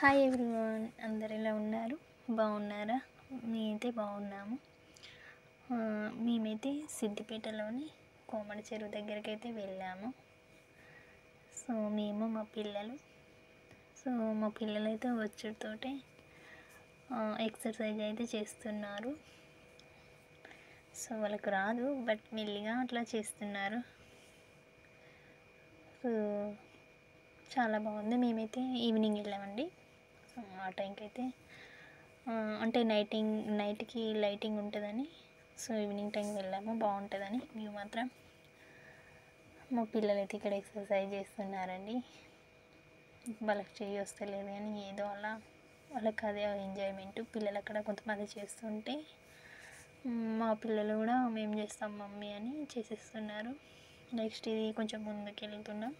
Hi everyone, అందరు ఎలా ఉన్నారు? బాగున్నారా? మేమైతే బాగున్నాము. మేమైతే సిద్దిపేటలోని కోమడి చెరువు దగ్గరికి అయితే వెళ్ళాము. మేము మా పిల్లలు మా పిల్లలు అయితే వచ్చుతోటే ఎక్సర్సైజ్ అయితే చేస్తున్నారు. వాళ్ళకు రాదు, బట్ మెల్లిగా అట్లా చేస్తున్నారు. చాలా బాగుంది. మేమైతే ఈవినింగ్ వెళ్ళామండి. ఆ టైంకి అయితే అంటే నైట్కి లైటింగ్ ఉంటుందని ఈవినింగ్ టైం వెళ్ళాము. బాగుంటుందని వ్యూ మాత్రం. మా పిల్లలు అయితే ఇక్కడ ఎక్సర్సైజ్ చేస్తున్నారండి. వాళ్ళకి చెయ్యి వస్తలేదు కానీ ఏదో అలా వాళ్ళకి అదే ఎంజాయ్మెంట్. పిల్లలు అక్కడ కొంతమంది చేస్తుంటే మా పిల్లలు కూడా మేము చేస్తాం మమ్మీ అని చేసేస్తున్నారు. నెక్స్ట్ ఇది కొంచెం ముందుకు వెళ్తున్నాం.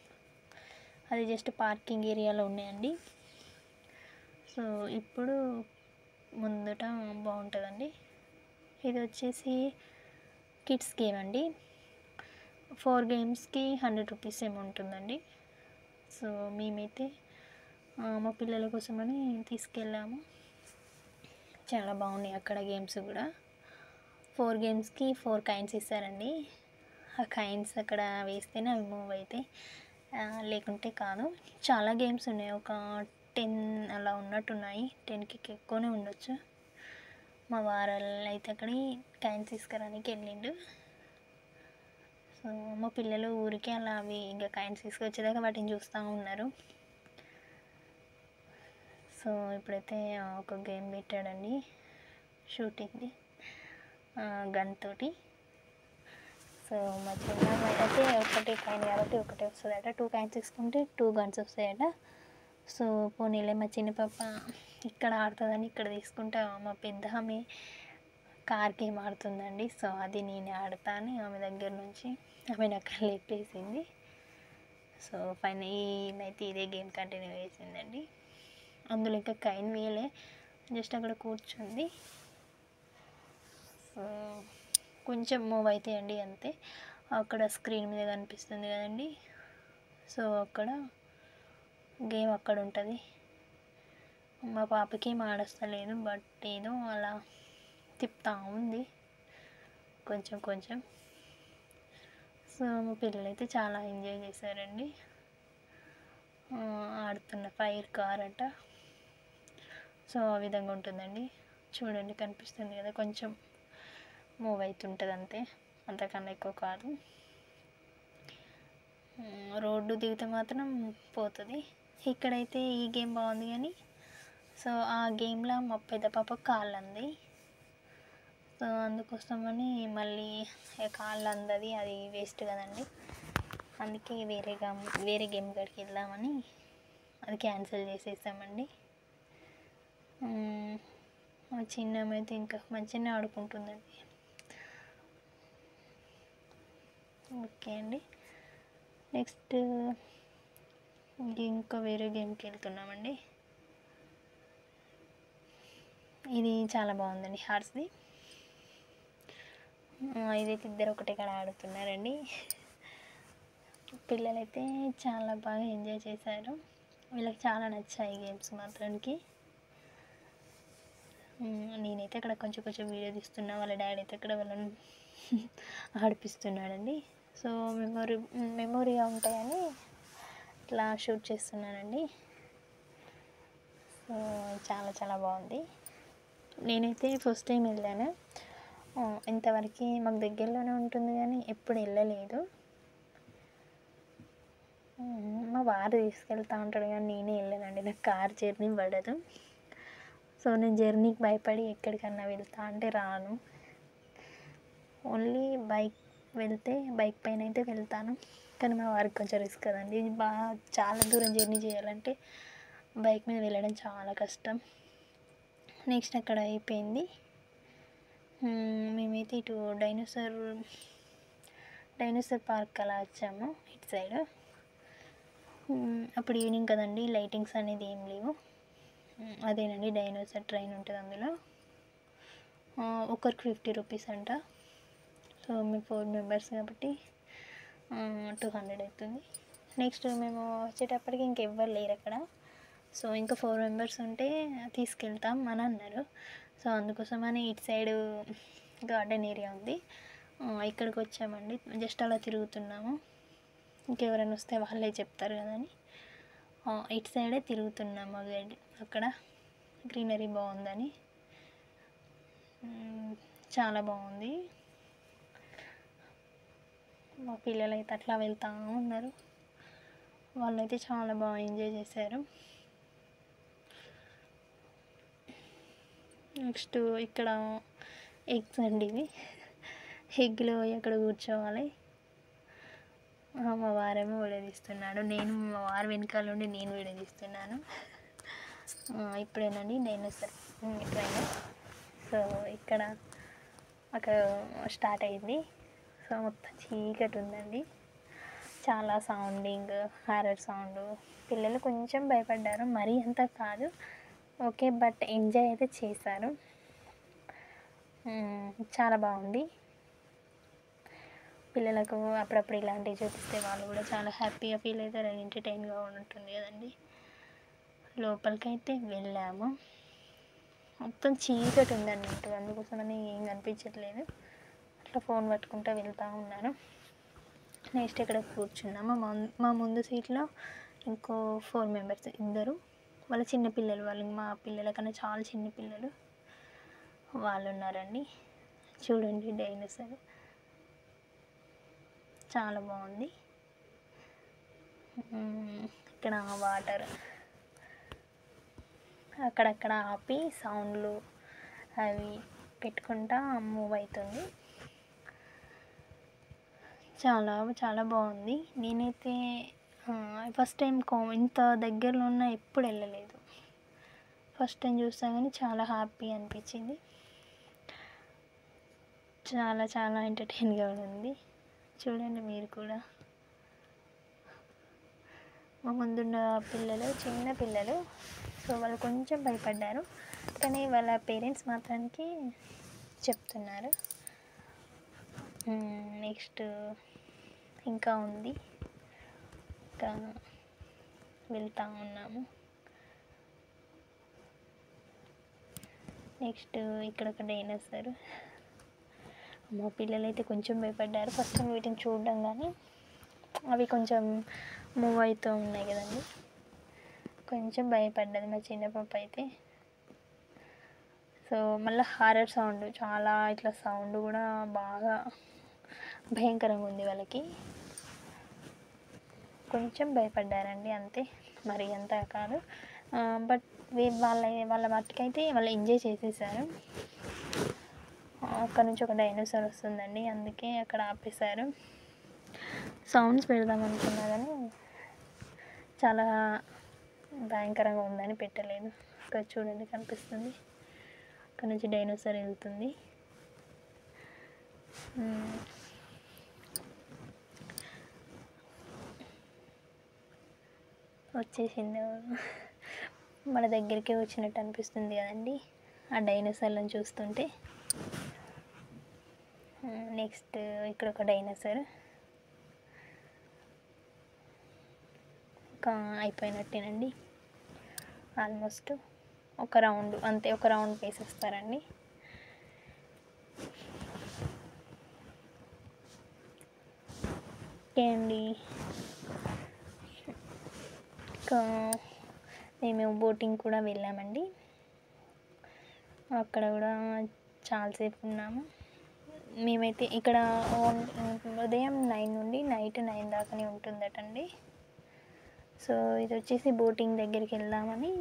అది జస్ట్ పార్కింగ్ ఏరియాలో ఉన్నాయండి. ఇప్పుడు ముందట బాగుంటుందండి. ఇది వచ్చేసి కిడ్స్ గేమ్ అండి. 4 గేమ్స్కి 100 రూపీస్ ఏమో ఉంటుందండి. మేమైతే మా పిల్లల కోసమని తీసుకెళ్ళాము. చాలా బాగున్నాయి అక్కడ గేమ్స్ కూడా. 4 గేమ్స్కి 4 కాయిన్స్ ఇస్తారండి. ఆ కాయిన్స్ అక్కడ వేస్తేనే అవి మూవ్ అవుతాయి, లేకుంటే కాదు. చాలా గేమ్స్ ఉన్నాయి, ఒక 10 అలా ఉన్నట్టున్నాయి. 10కి ఎక్కువనే ఉండొచ్చు. మా వారాలు అయితే అక్కడికి కాయిన్స్ తీసుకురానికి వెళ్ళిండు. మా పిల్లలు ఊరికే అలా అవి ఇంకా కాయిన్స్ తీసుకొచ్చేదాకా వాటిని చూస్తూ ఉన్నారు. ఇప్పుడైతే ఒక గేమ్ పెట్టాడండి, షూటింగ్ది గన్ తోటి. మా చిన్న అయితే ఒకటి కాయిన్ కాబట్టి ఒకటే వస్తుందట. 2 కాయిన్స్ తీసుకుంటే 2 గన్స్ వస్తాయట. పోనీలే, మా చిన్న పాప ఇక్కడ ఆడుతుందని ఇక్కడ తీసుకుంటా. మా పెద్ద ఆమె కార్ గేమ్ ఆడుతుందండి. అది నేను ఆడతాను ఆమె దగ్గర నుంచి. ఆమె నాకు లేపేసింది. ఫైనల్ ఈమెయితే ఇదే గేమ్ కంటిన్యూ చేసిందండి. అందులో ఇంకా కాయిన్ వేయలే, జస్ట్ అక్కడ కూర్చుంది. కొంచెం మూవ్ అవుతాయండి అంతే. అక్కడ స్క్రీన్ మీద కనిపిస్తుంది కదండి, అక్కడ గేమ్ అక్కడ ఉంటుంది. మా పాపకి ఏం ఆడస్తలేదు, బట్ ఏదో అలా తిప్పుతూ ఉంది కొంచెం కొంచెం. మా పిల్లలు అయితే చాలా ఎంజాయ్ చేశారండి. ఆడుతున్న ఫైర్ కార్ అట. ఆ విధంగా ఉంటుందండి. చూడండి, కనిపిస్తుంది కదా, కొంచెం మూవ్ అవుతుంటుంది అంతే, అంతకన్నా ఎక్కువ కాదు. రోడ్డు దిగితే మాత్రం పోతుంది. ఇక్కడైతే ఈ గేమ్ బాగుంది కానీ ఆ గేమ్లో మా పెద్ద పాప కాళ్ళు అంది. అందుకోసమని మళ్ళీ కాళ్ళు అందది, అది వేస్ట్ కదండి. అందుకే వేరే గేమ్ కాడికి వెళ్దామని అది క్యాన్సిల్ చేసేసామండి. మా చిన్నమ్మ అయితే ఇంకా మంచిగానే ఆడుకుంటుందండి. ఓకే అండి, నెక్స్ట్ ఇంకా వేరే గేమ్కి వెళ్తున్నామండి. ఇది చాలా బాగుందండి, హార్స్ది. ఇదైతే ఇద్దరు ఒకటే కాడ ఆడుతున్నారండి. పిల్లలైతే చాలా బాగా ఎంజాయ్ చేశారు. వీళ్ళకి చాలా నచ్చాయి గేమ్స్ మాత్రానికి. నేనైతే అక్కడ కొంచెం కొంచెం వీడియో తీస్తున్నా, వాళ్ళ డాడీ అయితే అక్కడ వాళ్ళని ఆడిపిస్తున్నాడండి. మెమొరీగా ఉంటాయని ఇట్లా షూట్ చేస్తున్నానండి. చాలా చాలా బాగుంది. నేనైతే ఫస్ట్ టైం వెళ్ళాను. ఇంతవరకు మాకు దగ్గరలోనే ఉంటుంది కానీ ఎప్పుడు వెళ్ళలేదు. మా వారు తీసుకెళ్తూ ఉంటాడు కానీ నేనే వెళ్ళానండి. నాకు కార్ జర్నీ పడదు. నేను జర్నీకి భయపడి ఎక్కడికన్నా వెళ్తా అంటే రాను. ఓన్లీ బైక్ పైన అయితే వెళ్తాను. కానీ మా వారికి కొంచెం రిస్క్ కదండి. చాలా దూరం జర్నీ చేయాలంటే బైక్ మీద వెళ్ళడం చాలా కష్టం. నెక్స్ట్ అక్కడ అయిపోయింది. మేమైతే ఇటు డైనోసార్ పార్క్ అలా వచ్చాము, ఇటు సైడ్. అప్పుడు ఈవినింగ్ కదండి, లైటింగ్స్ అనేది ఏం లేవు. అదేనండి, డైనోసార్ ట్రైన్ ఉంటుంది అందులో. ఒకరికి 50 రూపీస్ అంట. మేము 4 మెంబర్స్ కాబట్టి 200 అవుతుంది. నెక్స్ట్ మేము వచ్చేటప్పటికి ఇంకెవ్వరు లేరు అక్కడ. సో ఇంకా 4 మెంబర్స్ ఉంటే తీసుకెళ్తాం అని అన్నారు. సో అందుకోసమని ఇటు సైడు గార్డెన్ ఏరియా ఉంది, ఇక్కడికి వచ్చామండి. జస్ట్ అలా తిరుగుతున్నాము, ఇంకెవరైనా వస్తే వాళ్ళే చెప్తారు కదని ఇటు సైడే తిరుగుతున్నాము. అక్కడ గ్రీనరీ బాగుందని, చాలా బాగుంది. మా పిల్లలు అయితే అట్లా వెళ్తూ ఉన్నారు, వాళ్ళైతే చాలా బాగా ఎంజాయ్ చేశారు. నెక్స్ట్ ఇక్కడ ఎగ్స్ అండి, ఇవి ఎగ్లో అక్కడ కూర్చోవాలి. మా వారేమో విడదీస్తున్నాడు, నేను మా వారు వెనకాల నుండి నేను విడదీస్తున్నాను. ఇప్పుడేనండి డైనోసార్ ట్రైన్. సో ఇక్కడ అక్కడ స్టార్ట్ అయింది. సో మొత్తం చీకటి ఉందండి, చాలా సౌండింగ్, హారర్ సౌండ్. పిల్లలు కొంచెం భయపడ్డారు, మరీ అంత కాదు, ఓకే, బట్ ఎంజాయ్ అయితే చేశారు. చాలా బాగుంది. పిల్లలకు అప్పుడప్పుడు ఇలాంటివి చూపిస్తే వాళ్ళు కూడా చాలా హ్యాపీగా ఫీల్ అవుతారు, ఎంటర్టైన్గా ఉంటుంది కదండి. లోపలికైతే వెళ్ళాము, మొత్తం చీకటి ఉందన్నట్టు, అందుకోసమని ఏం కనిపించట్లేదు. అట్లా ఫోన్ పట్టుకుంటూ వెళ్తూ ఉన్నాను. నెక్స్ట్ ఇక్కడ కూర్చున్నాము. మా ముందు సీట్లో ఇంకో 4 మెంబర్స్, ఇద్దరు వాళ్ళ చిన్న పిల్లలు, వాళ్ళు మా పిల్లల కన్నా చాలా చిన్న పిల్లలు వాళ్ళు ఉన్నారండి. చూడండి డైనోసార్ చాలా బాగుంది. ఇక్కడ వాటర్ అక్కడక్కడ ఆపి సౌండ్లు అవి పెట్టుకుంటా మూవ్ అవుతుంది. చాలా చాలా బాగుంది. నేనైతే ఫస్ట్ టైం ఇంత దగ్గరలో ఉన్న ఎప్పుడు వెళ్ళలేదు, ఫస్ట్ టైం చూస్తా కానీ చాలా హ్యాపీ అనిపించింది. చాలా చాలా ఎంటర్టైన్గా ఉంది. చూడండి మీరు కూడా. మా ముందున్న పిల్లలు చిన్న పిల్లలు, సో వాళ్ళు కొంచెం భయపడ్డారు, కానీ వాళ్ళ పేరెంట్స్ మాత్రానికి చెప్తున్నారు. నెక్స్ట్ ఇంకా ఉంది, ఇంకా వెళ్తూ ఉన్నాము. నెక్స్ట్ ఇక్కడ ఒక డైనోసార్. మా పిల్లలు అయితే కొంచెం భయపడ్డారు ఫస్ట్ టైం వీటిని చూడడం, కానీ అవి కొంచెం మూవ్ అవుతూ ఉన్నాయి కదండి, కొంచెం భయపడ్డది మా చిన్న పాప అయితే. సో మళ్ళీ హారర్ సౌండ్, చాలా ఇట్లా సౌండ్ కూడా బాగా భయంకరంగా ఉంది వాళ్ళకి, కొంచెం భయపడ్డారండి అంతే, మరి అంతా కాదు. బట్ వాళ్ళ మట్టుకైతే వాళ్ళు ఎంజాయ్ చేసేసారు. అక్కడ నుంచి ఒక డైనోసార్ వస్తుందండి, అందుకే అక్కడ ఆపేశారు. సౌండ్స్ పెడదాం అనుకున్నా కానీ చాలా భయంకరంగా ఉందని పెట్టలేదు. ఇక్కడ చూడండి కనిపిస్తుంది, అక్కడ నుంచి డైనోసార్ వెళ్తుంది. వచ్చేసింది, మన దగ్గరికి వచ్చినట్టు అనిపిస్తుంది కదండి ఆ డైనోసార్లను చూస్తుంటే. నెక్స్ట్ ఇక్కడ ఒక డైనోసార్, ఇంకా అయిపోయినట్టేనండి ఆల్మోస్ట్. ఒక రౌండ్ అంతే, ఒక రౌండ్ వేసేస్తారండి. ఓకే అండి, ఇంకా మేము బోటింగ్ కూడా వెళ్ళామండి, అక్కడ కూడా చాలాసేపు ఉన్నాము. మేమైతే ఇక్కడ ఉదయం 9 నుండి నైట్ 9 దాకానే ఉంటుందటండి. సో ఇది వచ్చేసి బోటింగ్ దగ్గరికి వెళ్దామని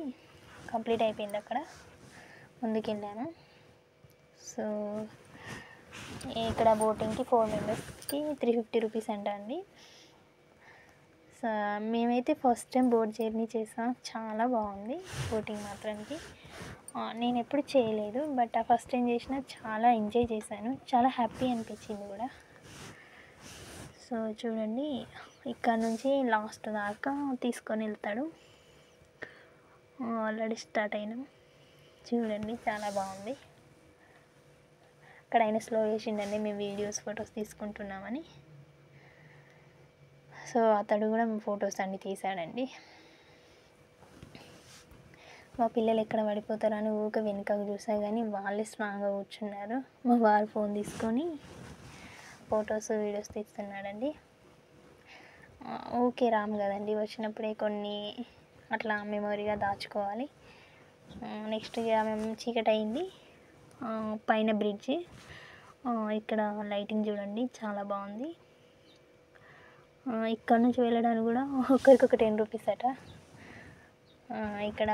కంప్లీట్ అయిపోయింది, అక్కడ ముందుకు వెళ్ళాను. సో ఇక్కడ బోటింగ్కి 4 మెంబర్స్కి 350 రూపీస్ అంట అండి. సో మేమైతే ఫస్ట్ టైం బోట్ జర్నీ చేసాం, చాలా బాగుంది బోటింగ్ మాత్రానికి. నేను ఎప్పుడు చేయలేదు, బట్ ఆ ఫస్ట్ టైం చేసిన చాలా ఎంజాయ్ చేశాను, చాలా హ్యాపీ అనిపించింది కూడా. సో చూడండి, ఇక్కడ నుంచి లాస్ట్ దాకా తీసుకొని వెళ్తాడు. ఆల్రెడీ స్టార్ట్ అయినాం, చూడండి చాలా బాగుంది. అక్కడ ఆయన స్లో చేసిండండి, మేము వీడియోస్ ఫొటోస్ తీసుకుంటున్నామని. సో అతడు కూడా ఫొటోస్ అన్నీ తీసాడండి. మా పిల్లలు ఎక్కడ పడిపోతారని ఊరికే వెనుకకు చూసా కానీ వాళ్ళే స్ట్రాంగ్గా కూర్చున్నారు. మా వారు ఫోన్ తీసుకొని ఫొటోస్ వీడియోస్ తీస్తున్నాడండి. ఓకే రాము కదండి, వచ్చినప్పుడే కొన్ని అట్లా మెమొరీగా దాచుకోవాలి. నెక్స్ట్ ఇక మేము చీకటి అయింది. పైన బ్రిడ్జి, ఇక్కడ లైటింగ్ చూడండి చాలా బాగుంది. ఇక్కడ నుంచి వెళ్ళడానికి కూడా ఒక్కరికి ఒక 10 రూపీస్ అట. ఇక్కడ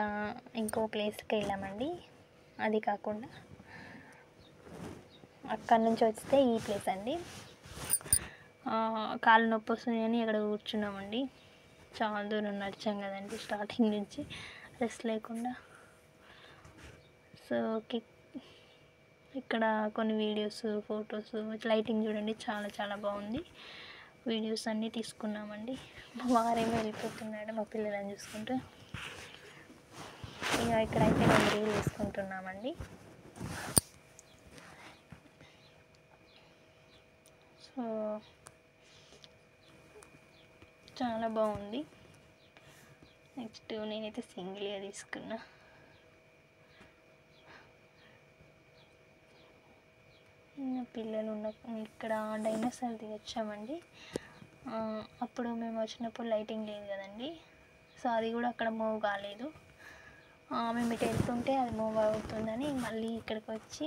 ఇంకో ప్లేస్కి వెళ్ళామండి. అది కాకుండా అక్కడ నుంచి వస్తే ఈ ప్లేస్ అండి. కాళ్ళు నొప్పి వస్తుంది అని ఇక్కడ కూర్చున్నామండి. చాలా దూరం నడిచాం కదండి స్టార్టింగ్ నుంచి రెస్ట్ లేకుండా. సో ఇక్కడ కొన్ని వీడియోస్, ఫొటోస్, లైటింగ్ చూడండి చాలా చాలా బాగుంది. వీడియోస్ అన్నీ తీసుకున్నామండి. మా వారేమో వెళ్ళిపోతున్నాడు మా పిల్లలని చూసుకుంటూ. ఇక ఇక్కడైతే మేము రీల్ తీసుకుంటున్నామండి. సో చాలా బాగుంది. నెక్స్ట్ నేనైతే సింగిల్గా తీసుకున్నా. పిల్లలు ఉన్న ఇక్కడ డైనోసార్ దిగొచ్చామండి. అప్పుడు మేము వచ్చినప్పుడు లైటింగ్ లేదు కదండి, సో అది కూడా అక్కడ మూవ్ కాలేదు. మేము ఇటు వెళ్తుంటే అది మూవ్ అవుతుందని మళ్ళీ ఇక్కడికి వచ్చి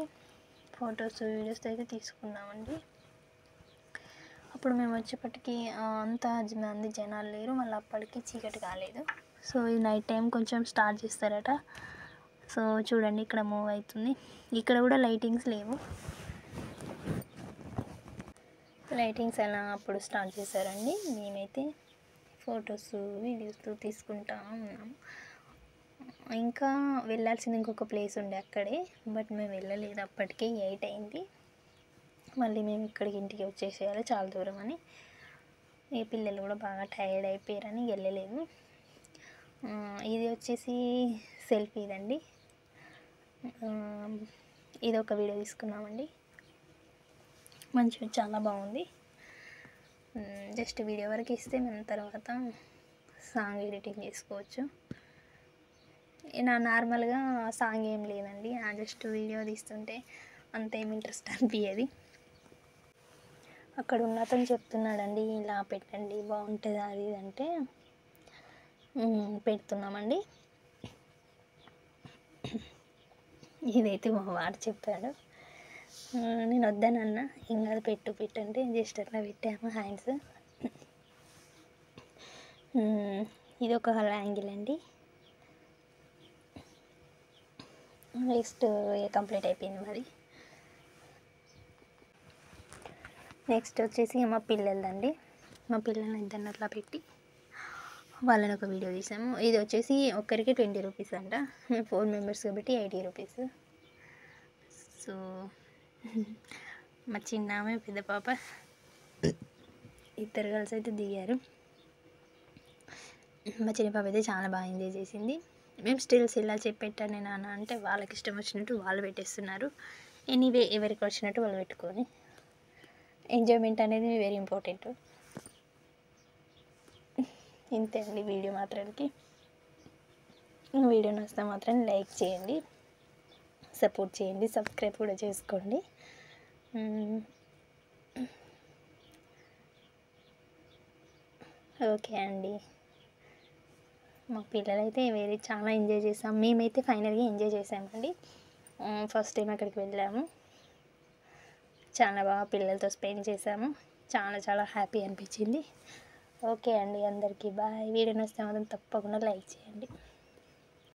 ఫొటోస్ వీడియోస్ అయితే తీసుకున్నామండి. అప్పుడు మేము వచ్చేప్పటికి అంత మంది జనాలు లేరు, మళ్ళీ అప్పటికి చీకటి కాలేదు. సో ఈ నైట్ టైం కొంచెం స్టార్ట్ చేస్తారట. సో చూడండి ఇక్కడ మూవ్ అవుతుంది. ఇక్కడ కూడా లైటింగ్స్ లేవు, లైటింగ్స్ అలా అప్పుడు స్టార్ట్ చేశారండి. మేమైతే ఫొటోస్ వీడియోస్ తీసుకుంటా ఉన్నాము. ఇంకా వెళ్ళాల్సింది ఇంకొక ప్లేస్ ఉండే అక్కడే, బట్ మేము వెళ్ళలేదు. అప్పటికే 8 అయింది. మళ్ళీ మేము ఇక్కడికి ఇంటికి వచ్చేసేయాలి, చాలా దూరం అని. ఈ పిల్లలు కూడా బాగా టైర్డ్ అయిపోయారని వెళ్ళలేదు. ఇది వచ్చేసి సెల్ఫీ ఇదండి. ఇది ఒక వీడియో తీసుకున్నామండి. మంచిగా చాలా బాగుంది. జస్ట్ వీడియో వరకు ఇస్తే మేము తర్వాత సాంగ్ ఎడిటింగ్ చేసుకోవచ్చు. నార్మల్గా సాంగ్ ఏం లేదండి, జస్ట్ వీడియో తీస్తుంటే అంతేం ఇంట్రెస్ట్ అనిపించేది. అక్కడ ఉన్న అతను చెప్తున్నాడండి, ఇలా పెట్టండి బాగుంటుంది అది ఇది అంటే పెడుతున్నామండి. ఇదైతే మా వాడు చెప్పాడు, నేను వద్దానన్నా ఏం కాదు పెట్టంటే జస్ట్ అట్లా పెట్టాము హ్యాండ్స్. ఇది ఒక యాంగిల్ అండి. నెక్స్ట్ కంప్లీట్ అయిపోయింది మరి. నెక్స్ట్ వచ్చేసి మా పిల్లలదండి. మా పిల్లల్ని ఇద్దరిని అట్లా పెట్టి వాళ్ళని ఒక వీడియో తీసాము. ఇది వచ్చేసి ఒక్కరికి 20 రూపీస్ అంట. మేము 4 మెంబర్స్ కాబట్టి 80 రూపీస్. సో మా చిన్నామె పెద్ద పాప ఇద్దరు కలిసి అయితే దిగారు. మా చిన్న పాప అయితే చాలా బాగా ఎంజాయ్ చేసింది. మేము స్టిల్స్ ఇలా పెట్టాను నాన్న అంటే వాళ్ళకి ఇష్టం వచ్చినట్టు వాళ్ళు పెట్టేస్తున్నారు. ఎనీవే ఎవరికి వచ్చినట్టు వాళ్ళు పెట్టుకొని ఎంజాయ్మెంట్ అనేది వెరీ ఇంపార్టెంట్. ఇంతే అండి వీడియో మాత్రానికి. వీడియో నచ్చితే మాత్రం లైక్ చేయండి, సపోర్ట్ చేయండి, సబ్స్క్రైబ్ కూడా చేసుకోండి. ఓకే అండి. మా పిల్లలైతే వేరే చాలా ఎంజాయ్ చేసాం. మేమైతే ఫైనల్గా ఎంజాయ్ చేసామండి. ఫస్ట్ టైం అక్కడికి వెళ్ళాము, చాలా బాగా పిల్లలతో స్పెండ్ చేసాము. చాలా చాలా హ్యాపీ అనిపించింది. ఓకే అండి, అందరికీ బాయ్. వీడియో నచ్చితే మాత్రం తప్పకుండా లైక్ చేయండి.